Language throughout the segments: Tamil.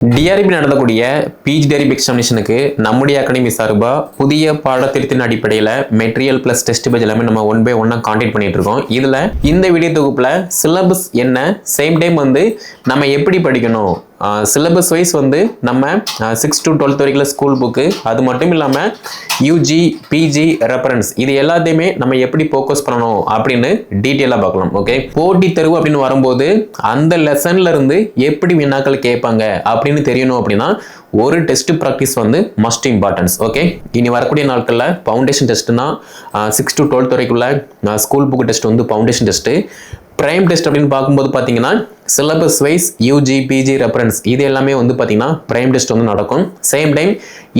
டிஆர்பி நடத்தக்கூடிய பிஜிடிஆர்பி எக்ஸாமினேஷனுக்கு நம்முடைய அகாடமி சார்பாக புதிய பாடத்திட்டத்தின் அடிப்படையில் மெட்டீரியல் பிளஸ் டெஸ்ட் பேஜ் எல்லாமே நம்ம ஒன் பை ஒன்னாக கான்டெக்ட் பண்ணிட்டு இருக்கோம். இதில் இந்த வீடியோ தொகுப்பில் சிலபஸ் என்ன, சேம் டைம் நம்ம எப்படி படிக்கணும், சிலபஸ் வைஸ் நம்ம 6 to 12 வரைக்கும் ஸ்கூல் புக்கு, அது மட்டும் இல்லாமல் யூஜி பிஜி ரெஃபரன்ஸ் இது எல்லாத்தையுமே நம்ம எப்படி ஃபோக்கஸ் பண்ணணும் அப்படின்னு டீட்டெயிலாக பார்க்கலாம். ஓகே, போட்டி தேர்வு அப்படின்னு வரும்போது அந்த லெசன்ல இருந்து எப்படி வினாக்கள் கேட்பாங்க அப்படின்னு தெரியணும். அப்படின்னா ஒரு test practice must importance. Okay, இனி வரக்கூடிய நாட்களில் ஃபவுண்டேஷன் டெஸ்ட்னா 6 to 12 வரைக்குள்ள school book test foundation test. Prime test அப்படின்னு பார்க்கும்போது பார்த்தீங்கன்னா syllabus wise UG PG reference இது எல்லாமே பார்த்தீங்கன்னா பிரைம் டெஸ்ட் நடக்கும். சேம் டைம்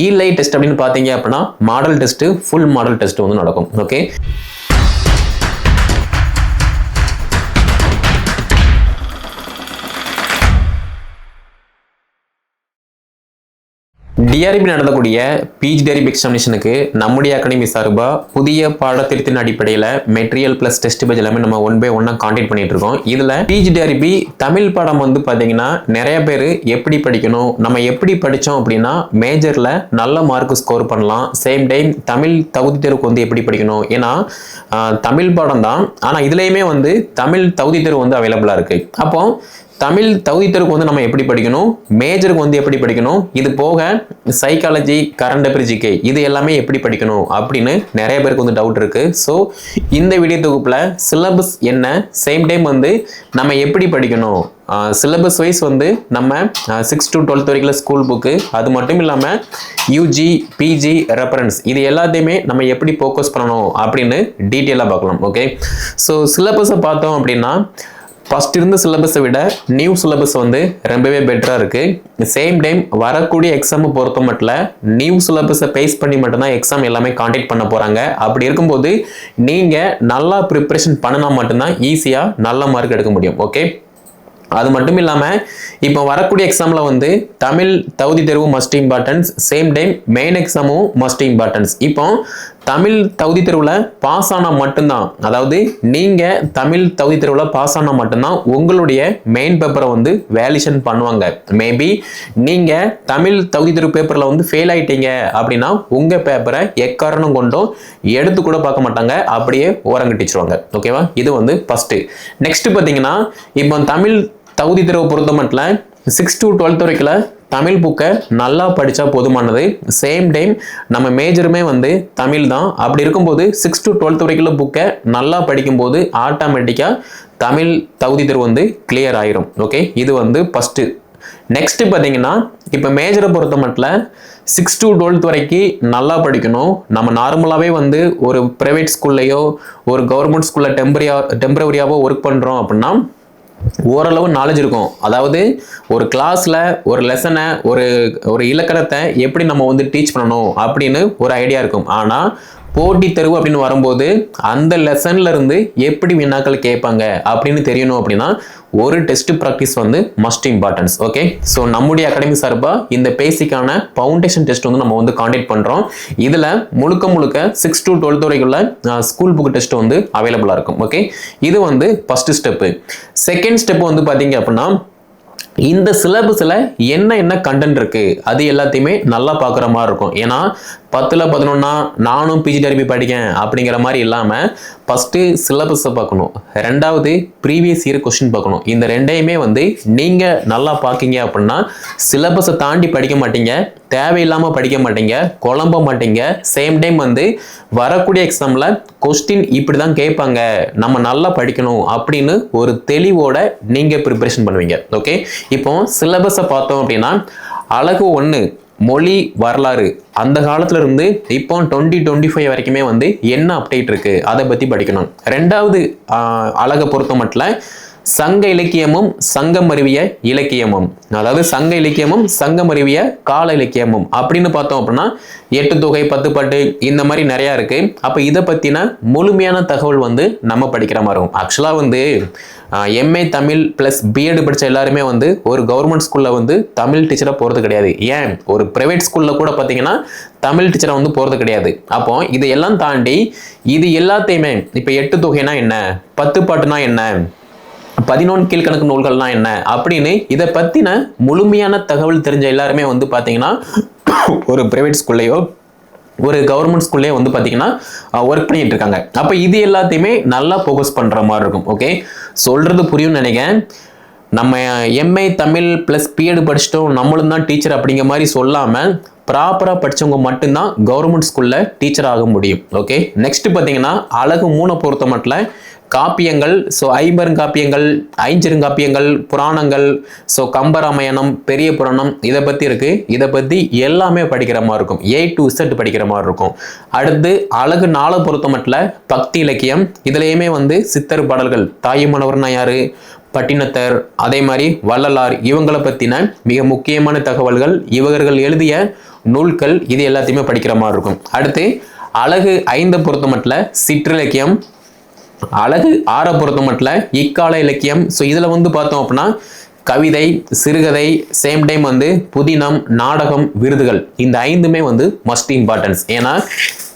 இலை டெஸ்ட் அப்படின்னு பார்த்தீங்க அப்படின்னா model test, full model test நடக்கும். ஓகே, டிஆர்பி நடத்தக்கூடிய பிஜிடிஆர்பி எக்ஸாமினேஷனுக்கு நம்முடைய அகாடமி சார்பாக புதிய பாடத்திட்டத்தின் அடிப்படையில் மெட்டீரியல் பிளஸ் டெஸ்ட் பேஜ் எல்லாமே நம்ம ஒன் பை ஒன்னாக கான்டெக்ட் பண்ணிட்டு இருக்கோம். இதில் பிஜிடிஆர்பி தமிழ் பாடம் பார்த்தீங்கன்னா நிறைய பேர் எப்படி படிக்கணும், நம்ம எப்படி படித்தோம் அப்படின்னா மேஜரில் நல்ல மார்க் ஸ்கோர் பண்ணலாம். சேம் டைம் தமிழ் தகுதி தேர்வுக்கு எப்படி படிக்கணும், ஏன்னா தமிழ் பாடம் தான், ஆனால் இதுலேயுமே தமிழ் தகுதி தேர்வு அவைலபிளாக இருக்குது. அப்போ தமிழ் தகுதி தேர்வுக்கு நம்ம எப்படி படிக்கணும், மேஜருக்கு எப்படி படிக்கணும், இது போக சைக்காலஜி, கரண்ட் அஃபேர், ஜிகே இது எல்லாமே எப்படி படிக்கணும் அப்படின்னு நிறைய பேருக்கு டவுட் இருக்கு. ஸோ இந்த வீடியோ தொகுப்பில் சிலபஸ் என்ன, சேம் டைம் நம்ம எப்படி படிக்கணும், சிலபஸ் வைஸ் நம்ம 6 to 12 வரைக்கும் ஸ்கூல் புக்கு, அது மட்டும் இல்லாமல் யூஜி பிஜி ரெஃபரன்ஸ் இது எல்லாத்தையுமே நம்ம எப்படி ஃபோக்கஸ் பண்ணணும் அப்படின்னு டீட்டெயிலாக பார்க்கலாம். ஓகே, ஸோ சிலபஸை பார்த்தோம் அப்படின்னா ஃபர்ஸ்ட் இருந்த சிலபஸை விட நியூ சிலபஸ் ரொம்பவே பெட்டராக இருக்குது. சேம் டைம் வரக்கூடிய எக்ஸாமை பொறுத்த மட்டும் நியூ சிலபஸை பேஸ் பண்ணி மட்டும்தான் எக்ஸாம் எல்லாமே கான்டெக்ட் பண்ண போகிறாங்க. அப்படி இருக்கும்போது நீங்கள் நல்லா ப்ரிப்பரேஷன் பண்ணினா மட்டும்தான் ஈஸியாக நல்ல மார்க் எடுக்க முடியும். ஓகே, அது மட்டும் இல்லாமல் இப்போ வரக்கூடிய எக்ஸாமில் தமிழ் தகுதி தேர்வு must importance, same time main எக்ஸாமும் மஸ்ட் இம்பார்ட்டன்ஸ். இப்போ தமிழ் தகுதி தேர்வில் பாஸ் ஆனால் மட்டும்தான், அதாவது நீங்கள் தமிழ் தகுதி தேர்வில் பாஸ் ஆனால் மட்டும்தான் உங்களுடைய மெயின் பேப்பரை வேலிடேஷன் பண்ணுவாங்க. மேபி நீங்கள் தமிழ் தகுதி தேர்வு பேப்பரில் ஃபெயில் ஆகிட்டீங்க அப்படின்னா உங்கள் பேப்பரை எக்காரணம் கொண்டும் எடுத்து கூட பார்க்க மாட்டாங்க, அப்படியே ஓரங்கட்டிச்சிருவாங்க. ஓகேவா, இது ஃபஸ்ட்டு. நெக்ஸ்ட் பார்த்தீங்கன்னா இப்போ தமிழ் தகுதி தேர்வு பொறுத்த மட்டும் 6 to 12 வரைக்கும் தமிழ் புக்கை நல்லா படித்தா போதுமானது. சேம் டைம் நம்ம மேஜருமே தமிழ் தான். அப்படி இருக்கும்போது 6 to 12 வரைக்கும் புக்கை நல்லா படிக்கும்போது ஆட்டோமேட்டிக்காக தமிழ் தகுதி தேர்வு கிளியர் ஆயிரும். ஓகே, இது ஃபஸ்ட்டு. நெக்ஸ்ட் பார்த்தீங்கன்னா இப்போ மேஜரை பொறுத்த மட்டும் 6 to 12 வரைக்கும் நல்லா படிக்கணும். நம்ம நார்மலாகவே ஒரு ப்ரைவேட் ஸ்கூல்லையோ ஒரு கவர்மெண்ட் ஸ்கூலில் டெம்பரவரியாவோ ஒர்க் பண்ணுறோம் அப்படின்னா ஓரளவு நாலேஜ் இருக்கும். அதாவது ஒரு கிளாஸில் ஒரு லெசனை ஒரு இலக்கணத்தை எப்படி நம்ம டீச் பண்ணணும் அப்படின்னு ஒரு ஐடியா இருக்கும். ஆனால் போட்டி தேர்வு அப்படின்னு வரும்போது அந்த லெசன்ல இருந்து எப்படி வினாக்கள் கேட்பாங்க அப்படின்னு தெரியணும். அப்படின்னா ஒரு test practice must importance. Okay, so நம்முடைய அகாடமி சார்பாக இந்த பேசிக்கான ஃபவுண்டேஷன் டெஸ்ட் நம்ம கான்டெக்ட் பண்ணுறோம். இதில் முழுக்க 6 to 12 வரைக்குள்ள ஸ்கூல் புக் டெஸ்ட் அவைலபிளாக இருக்கும். ஓகே, இது ஃபர்ஸ்ட் ஸ்டெப்பு. செகண்ட் ஸ்டெப் பார்த்தீங்க அப்படின்னா இந்த சிலபஸில் என்ன கண்டென்ட் இருக்குது அது எல்லாத்தையுமே நல்லா பார்க்குற மாதிரி இருக்கும். ஏன்னா 10ல் 11 நானும் பிஜிடிஆர்பி படிக்கேன் அப்படிங்கிற மாதிரி இல்லாமல் ஃபஸ்ட்டு சிலபஸை பார்க்கணும், ரெண்டாவது ப்ரீவியஸ் இயர் கொஸ்டின் பார்க்கணும். இந்த ரெண்டையுமே நீங்கள் நல்லா பார்க்கிங்க அப்படின்னா சிலபஸை தாண்டி படிக்க மாட்டீங்க, தேவையில்லாமல் படிக்க மாட்டீங்க, குழம்ப மாட்டீங்க. சேம் டைம் வரக்கூடிய எக்ஸாமில் கொஸ்டின் இப்படி தான் கேட்பாங்க, நம்ம நல்லா படிக்கணும் அப்படின்னு ஒரு தெளிவோட நீங்கள் ப்ரிப்பரேஷன் பண்ணுவீங்க. ஓகே, இப்போ சிலபஸை பார்த்தோம் அப்படின்னா அழகு 1 மொழி வரலாறு அந்த காலத்துல இருந்து இப்போ 2025 வரைக்குமே என்ன அப்டேட் இருக்கு அதை பத்தி படிக்கணும். ரெண்டாவது அழகை பொறுத்த மட்டும் சங்க இலக்கியமும் சங்கமறிவிய இலக்கியமும், அதாவது சங்க இலக்கியமும் சங்கமறிவிய கால இலக்கியமும் அப்படின்னு பார்த்தோம் அப்படின்னா 8 தொகை 10 பாட்டு இந்த மாதிரி நிறையா இருக்கு. அப்போ இதை பற்றின முழுமையான தகவல் நம்ம படிக்கிற மாதிரி இருக்கும். ஆக்சுவலாக எம்ஏ தமிழ் ப்ளஸ் பிஎட் படித்த எல்லாருமே ஒரு கவர்மெண்ட் ஸ்கூலில் தமிழ் டீச்சராக போகிறது கிடையாது. ஏன் ஒரு ப்ரைவேட் ஸ்கூலில் கூட பார்த்தீங்கன்னா தமிழ் டீச்சராக போகிறது கிடையாது. அப்போ இதையெல்லாம் தாண்டி இது எல்லாத்தையுமே இப்போ 8 தொகைனா என்ன, 10 பாட்டுனா என்ன, 11 கீழ்கணக்கு நூல்கள்லாம் என்ன அப்படின்னு இதை பத்தின முழுமையான தகவல் தெரிஞ்ச எல்லாருமே வந்து பாத்தீங்கன்னா ஒரு பிரைவேட் ஸ்கூல்லையோ ஒரு கவர்மெண்ட் ஸ்கூல்லே வந்து பாத்தீங்கன்னா ஒர்க் பண்ணிட்டு இருக்காங்க. அப்ப இது எல்லாத்தையுமே நல்லா ஃபோக்கஸ் பண்ற மாதிரி இருக்கும். ஓகே, சொல்றது புரியும் நினைக்கிறேன். நம்ம எம்ஏ தமிழ் பிளஸ் பிஎட் படிச்சிட்டோம் நம்மளும் தான் டீச்சர் அப்படிங்கிற மாதிரி சொல்லாம ப்ராப்பரா படிச்சவங்க மட்டும்தான் கவர்மெண்ட் ஸ்கூல்ல டீச்சர் ஆக முடியும். ஓகே, நெக்ஸ்ட் பாத்தீங்கன்னா அழகு 3 பொறுத்த மட்டும் காப்பியங்கள், ஸோ ஐம்பெருங்காப்பியங்கள், ஐஞ்சிறுங்காப்பியங்கள், புராணங்கள், ஸோ கம்பராமாயணம், பெரிய புராணம், இதை பற்றி இருக்குது. இதை பற்றி எல்லாமே படிக்கிற மாதிரி இருக்கும். A to Z படிக்கிற மாதிரி இருக்கும். அடுத்து அழகு 4 பொறுத்த மட்டும் பக்தி இலக்கியம். இதுலேயுமே வந்து சித்தர் பாடல்கள், தாயுமானவர்னா யாரு, பட்டினத்தர், அதே மாதிரி வள்ளலார், இவங்களை பற்றின மிக முக்கியமான தகவல்கள், இவர்கள் எழுதிய நூல்கள், இது எல்லாத்தையுமே படிக்கிற மாதிரி இருக்கும். அடுத்து அழகு 5 பொறுத்த மட்டும் சிற்றிலக்கியம். அழகு 6 பொறுத்த மட்டும் இக்கால இலக்கியம். ஸோ இதில் வந்து பார்த்தோம் அப்படின்னா கவிதை, சிறுகதை, சேம் டைம் வந்து புதினம், நாடகம், விருதுகள், இந்த 5மே வந்து மஸ்ட் இம்பார்ட்டன்ஸ். ஏன்னா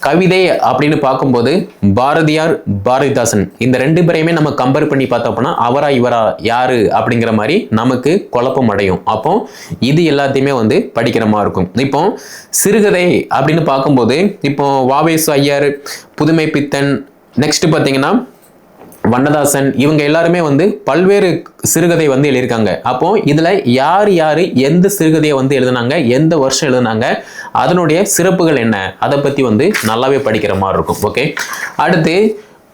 கவிதை அப்படின்னு பார்க்கும்போது பாரதியார், பாரதிதாசன், இந்த 2 பேரையுமே நம்ம கம்பேர் பண்ணி பார்த்தோம் அப்படின்னா அவரா இவரா யாரு அப்படிங்கிற மாதிரி நமக்கு குழப்பம் அடையும். அப்போ இது எல்லாத்தையுமே வந்து படிக்கிற மாதிரி இருக்கும். இப்போ சிறுகதை அப்படின்னு பார்க்கும்போது இப்போ வாவேசு ஐயர், புதுமை பித்தன், நெக்ஸ்ட் பார்த்தீங்கன்னா வண்ணதாசன், இவங்க எல்லாருமே வந்து பல்வேறு சிறுகதை வந்து எழுதியிருக்காங்க. அப்போ இதுல யார் யாரு எந்த சிறுகதையை வந்து எழுதினாங்க, எந்த வருஷம் எழுதினாங்க, அதனுடைய சிறப்புகள் என்ன, அதை பத்தி வந்து நல்லாவே படிக்கிற மாதிரி இருக்கும். ஓகே, அடுத்து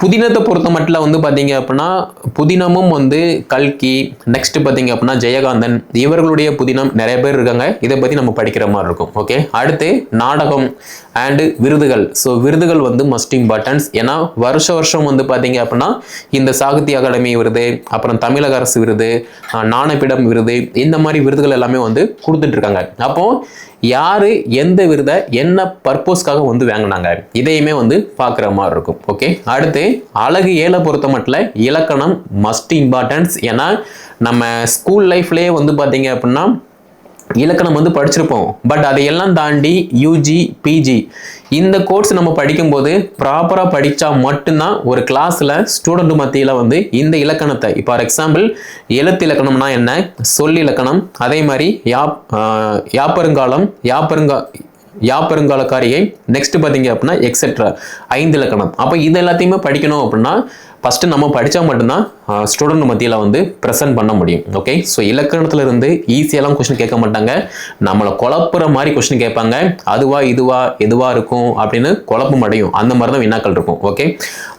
புதினத்தை பொறுத்த மட்டும் வந்து பார்த்தீங்க அப்படின்னா புதினமும் வந்து கல்கி, நெக்ஸ்ட் பார்த்தீங்க அப்படின்னா ஜெயகாந்தன், இவர்களுடைய புதினம் நிறைய பேர் இருக்காங்க. இதை பற்றி நம்ம படிக்கிற மாதிரி இருக்கும். ஓகே, அடுத்து நாடகம் அண்டு விருதுகள். ஸோ விருதுகள் வந்து மஸ்ட் இம்பார்ட்டன்ஸ். ஏன்னா வருஷம் வந்து பார்த்தீங்க அப்படின்னா இந்த சாகித்ய அகாடமி விருது, அப்புறம் தமிழக அரசு விருது, ஞானபீடம் விருது, இந்த மாதிரி விருதுகள் எல்லாமே வந்து கொடுத்துட்டு இருக்காங்க. அப்போ யாரு எந்த விருதை என்ன பர்பஸ்க்காக வந்து வாங்கினாங்க, இதையுமே வந்து பார்க்குற மாதிரி இருக்கும். ஓகே, அடுத்து அழகு 7 பொறுத்த மட்டும் இலக்கணம் மஸ்ட் இம்பார்ட்டன்ஸ். ஏன்னா நம்ம ஸ்கூல் லைஃப்லேயே வந்து பார்த்தீங்க அப்படின்னா இலக்கணம் வந்து படிச்சிருப்போம். பட் அதையெல்லாம் தாண்டி யூஜி, பிஜி இந்த கோர்ஸ் நம்ம படிக்கும்போது ப்ராப்பராக படித்தா மட்டும்தான் ஒரு கிளாஸில் ஸ்டூடெண்ட் மத்தியில் வந்து இந்த இலக்கணத்தை, இப்போ ஃபார் எக்ஸாம்பிள் எழுத்து இலக்கணம்னா என்ன, சொல் இலக்கணம், அதே மாதிரி யாப்பருங்கால காரிகை, நெக்ஸ்ட் பார்த்தீங்க அப்படின்னா எக்ஸெட்ரா 5 இலக்கணம். அப்போ இது எல்லாத்தையுமே படிக்கணும் அப்படின்னா ஃபர்ஸ்ட் நம்ம படித்தா மட்டும்தான் ஸ்டூடெண்ட் மத்தியில் வந்து ப்ரெசென்ட் பண்ண முடியும். ஓகே, ஸோ இலக்கணத்துல இருந்து ஈஸியெல்லாம் கொஸ்டின் கேட்க மாட்டாங்க, நம்மளை குழப்புற மாதிரி கொஸ்டின் கேட்பாங்க. அதுவா இதுவா எதுவா இருக்கும் அப்படின்னு குழப்பம் அடையும். அந்த மாதிரி தான் வினாக்கள் இருக்கும். ஓகே,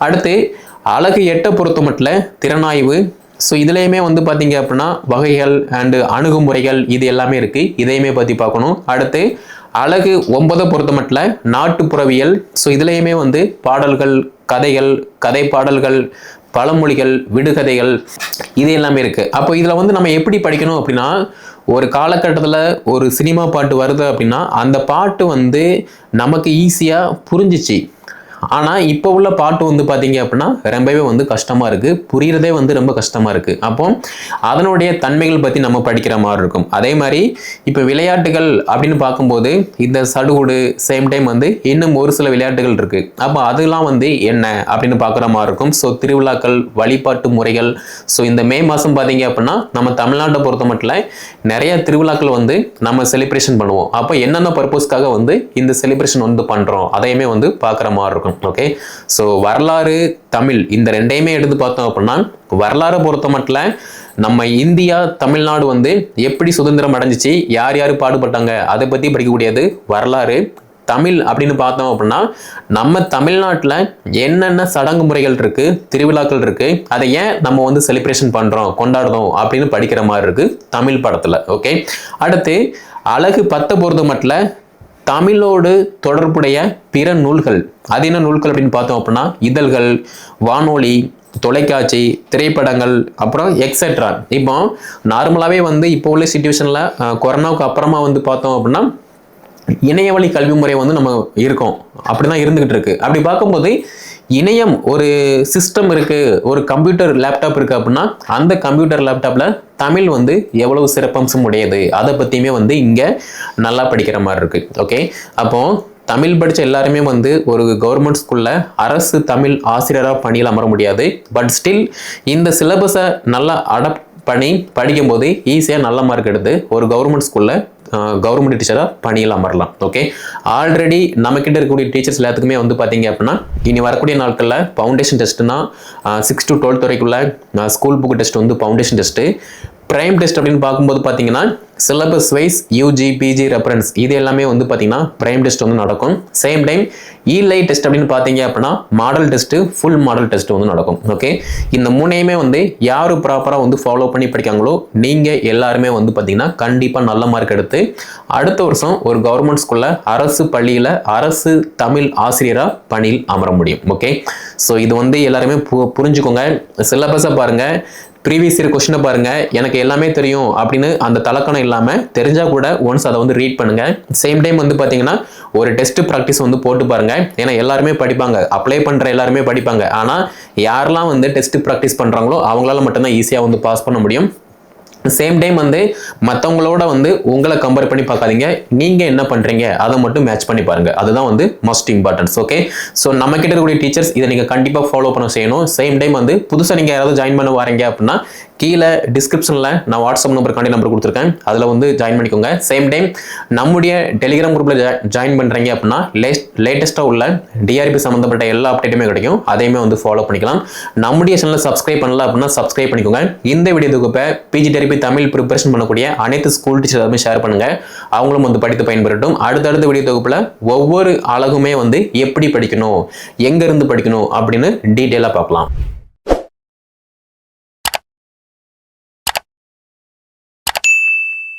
அடுத்து அழகு 8 பொறுத்த மட்டும் திறனாய்வு. ஸோ இதுலேயுமே வந்து பார்த்தீங்க அப்படின்னா வகைகள் அண்டு அணுகுமுறைகள் இது எல்லாமே இருக்குது. இதையுமே பற்றி பார்க்கணும். அடுத்து அழகு 9 பொறுத்த மட்டும் நாட்டுப்புறவியல். ஸோ இதுலேயுமே வந்து பாடல்கள், கதைகள், கதை பாடல்கள், பழமொழிகள், விடுகதைகள், இது எல்லாமே இருக்குது. அப்போ இதில் வந்து நம்ம எப்படி படிக்கணும் அப்படின்னா ஒரு காலகட்டத்தில் ஒரு சினிமா பாட்டு வருது அப்படின்னா அந்த பாட்டு வந்து நமக்கு ஈஸியாக புரிஞ்சிச்சு. ஆனால் இப்போ உள்ள பாட்டு வந்து பார்த்தீங்க அப்படின்னா ரொம்பவே வந்து கஷ்டமாக இருக்குது, புரிகிறதே வந்து ரொம்ப கஷ்டமாக இருக்குது. அப்போ அதனுடைய தன்மைகள் பற்றி நம்ம படிக்கிற மாதிரி இருக்கும். அதே மாதிரி இப்போ விளையாட்டுகள் அப்படின்னு பார்க்கும்போது இந்த சடுகுடு, சேம் டைம் வந்து இன்னும் ஒரு சில விளையாட்டுகள் இருக்குது. அப்போ அதெல்லாம் வந்து என்ன அப்படின்னு பார்க்குற மாதிரி இருக்கும். ஸோ திருவிழாக்கள், வழிபாட்டு முறைகள். ஸோ இந்த மே மாதம் பார்த்தீங்க அப்படின்னா நம்ம தமிழ்நாட்டை பொறுத்த மட்டும் நிறைய திருவிழாக்கள் வந்து நம்ம செலிப்ரேஷன் பண்ணுவோம். அப்போ என்னென்ன பர்பஸ்க்காக வந்து இந்த செலிப்ரேஷன் வந்து பண்ணுறோம் அதையுமே வந்து பார்க்குற மாதிரி இருக்கும். ஓகே, ஸோ வரலாறு, தமிழ் இந்த 2யுமே எடுத்து பார்த்தோம் அப்படின்னா வரலாறு பொறுத்த மட்டும் நம்ம இந்தியா, தமிழ்நாடு வந்து எப்படி சுதந்திரம் அடைஞ்சிச்சு, யார் யார் பாடுபட்டாங்க, அதை பற்றி படிக்கக்கூடியது வரலாறு. தமிழ் அப்படின்னு பார்த்தோம் அப்படின்னா நம்ம தமிழ்நாட்டில் என்னென்ன சடங்கு முறைகள் இருக்கு, திருவிழாக்கள் இருக்கு, அதை ஏன் நம்ம வந்து செலிப்ரேஷன் பண்றோம், கொண்டாடுறோம் அப்படின்னு படிக்கிற மாதிரி இருக்கு தமிழ் படத்துல. ஓகே, அடுத்து அழகு 10 பொறுத்த மட்டும் தமிழோடு தொடர்புடைய பிற நூல்கள். அது என்ன நூல்கள் அப்படின்னு பார்த்தோம் அப்படின்னா இதழ்கள், வானொலி, தொலைக்காட்சி, திரைப்படங்கள், அப்புறம் எக்ஸெட்ரா. இப்போ நார்மலாகவே வந்து இப்போ உள்ள சிச்சுவேஷனில் கொரோனாவுக்கு அப்புறமா வந்து பார்த்தோம் அப்படின்னா இணையவழி கல்வி முறை வந்து நம்ம இருக்கோம், அப்படிதான் இருந்துகிட்டு இருக்கு. அப்படி பார்க்கும்போது இணையம் ஒரு சிஸ்டம் இருக்கு, ஒரு கம்ப்யூட்டர் லேப்டாப் இருக்கு அப்படின்னா அந்த கம்ப்யூட்டர் லேப்டாப்ல தமிழ் வந்து எவ்வளவு சிறப்பம்சம் உடையது அதை பத்தியுமே வந்து இங்க நல்லா படிக்கிற மாதிரி இருக்கு. ஓகே, அப்போ தமிழ் படித்த எல்லாருமே வந்து ஒரு கவர்மெண்ட் ஸ்கூலில் அரசு தமிழ் ஆசிரியராக பணியில் அமர முடியாது. பட் ஸ்டில் இந்த சிலபஸை நல்லா அடாப்ட் பண்ணி படிக்கும்போது ஈஸியாக நல்ல மார்க் எடுத்து ஒரு கவர்மெண்ட் ஸ்கூலில் கவர்மெண்ட் டீச்சராக பணியில் அமரலாம். ஓகே, ஆல்ரெடி நம்மக்கிட்ட இருக்கக்கூடிய டீச்சர்ஸ் எல்லாத்துக்குமே வந்து பார்த்தீங்க அப்படின்னா இனி வரக்கூடிய நாட்களில் ஃபவுண்டேஷன் டெஸ்ட்னா 6 to 12 வரைக்குள்ள ஸ்கூல் புக் டெஸ்ட் வந்து ஃபவுண்டேஷன் டெஸ்ட்டு. பிரைம் டெஸ்ட் அப்படின்னு பார்க்கும்போது பார்த்தீங்கன்னா syllabus wise UG PG reference இது எல்லாமே வந்து பார்த்தீங்கன்னா பிரைம் டெஸ்ட் வந்து நடக்கும். சேம் டைம் இலை டெஸ்ட் அப்படின்னு பார்த்தீங்க அப்படின்னா model test full model test வந்து நடக்கும். ஓகே, இந்த மூணையுமே வந்து யார் ப்ராப்பராக வந்து ஃபாலோ பண்ணி படிக்காங்களோ நீங்கள் எல்லாருமே வந்து பார்த்தீங்கன்னா கண்டிப்பாக நல்ல மார்க் எடுத்து அடுத்த வருஷம் ஒரு கவர்மெண்ட் ஸ்கூலில் அரசு பள்ளியில் அரசு தமிழ் ஆசிரியராக பணியில் அமர முடியும். ஓகே, ஸோ இது வந்து எல்லாருமே புரிஞ்சுக்கோங்க. சிலபஸை பாருங்கள், ப்ரீவியஸ் இயர் கொஸ்டினை பாருங்கள், எனக்கு எல்லாமே தெரியும் அப்படின்னு அந்த தலக்கணம் இல்லாமல் தெரிஞ்சால் கூட ஒன்ஸ் அதை வந்து ரீட் பண்ணுங்கள். சேம் டைம் வந்து பார்த்தீங்கன்னா ஒரு டெஸ்ட் ப்ராக்டிஸ் வந்து போட்டு பாருங்கள். ஏன்னா எல்லாருமே படிப்பாங்க, அப்ளை பண்ணுற எல்லாருமே படிப்பாங்க. ஆனால் யாரெல்லாம் வந்து டெஸ்ட் ப்ராக்டிஸ் பண்ணுறாங்களோ அவங்களால மட்டும்தான் ஈஸியாக வந்து பாஸ் பண்ண முடியும். சேம் டைம் வந்து மற்றவங்களோட வந்து உங்களை கம்பேர் பண்ணி பார்க்காதீங்க, நீங்கள் என்ன பண்ணுறீங்க அதை மட்டும் மேட்ச் பண்ணி பாருங்கள். அதுதான் வந்து மோஸ்ட் இம்பார்ட்டன்ஸ். ஓகே, ஸோ நம்ம கிட்ட இருக்கக்கூடிய டீச்சர்ஸ் இதை நீங்கள் கண்டிப்பாக ஃபாலோ பண்ண செய்யணும். சேம் டைம் வந்து புதுசாக நீங்கள் யாராவது ஜாயின் பண்ண வரீங்க அப்படின்னா கீழே டிஸ்கிரிப்ஷனில் நான் வாட்ஸ்அப் நம்பர் கான்டாக்ட் நம்பர் கொடுத்துருக்கேன், அதில் வந்து ஜாயின் பண்ணிக்கோங்க. சேம் டைம் நம்முடைய டெலிகிராம் குரூப்பில் ஜாயின் பண்ணுறீங்க அப்படின்னா லேட்டஸ்ட்டாக உள்ள டிஆர்பி சம்மந்தப்பட்ட எல்லா அப்டேட்டுமே கிடைக்கும், அதையுமே வந்து ஃபாலோ பண்ணிக்கலாம். நம்முடைய சேனலை சப்ஸ்கிரைப் பண்ணல அப்படின்னா சப்ஸ்கிரைப் பண்ணிக்கோங்க. இந்த வீடியோ தொகுப்பை பிஜிடிஆர்பி தமிழ் ப்ரிப்பரேஷன் பண்ணக்கூடிய அனைத்து ஸ்கூல் டீச்சர் எல்லாருமே ஷேர் பண்ணுங்கள், அவங்களும் வந்து படித்து பயன்பெறட்டும். அடுத்தடுத்த வீடியோ தொகுப்பில் ஒவ்வொரு அழகுமே வந்து எப்படி படிக்கணும், எங்கேருந்து படிக்கணும் அப்படின்னு டீட்டெயிலாக பார்க்கலாம்.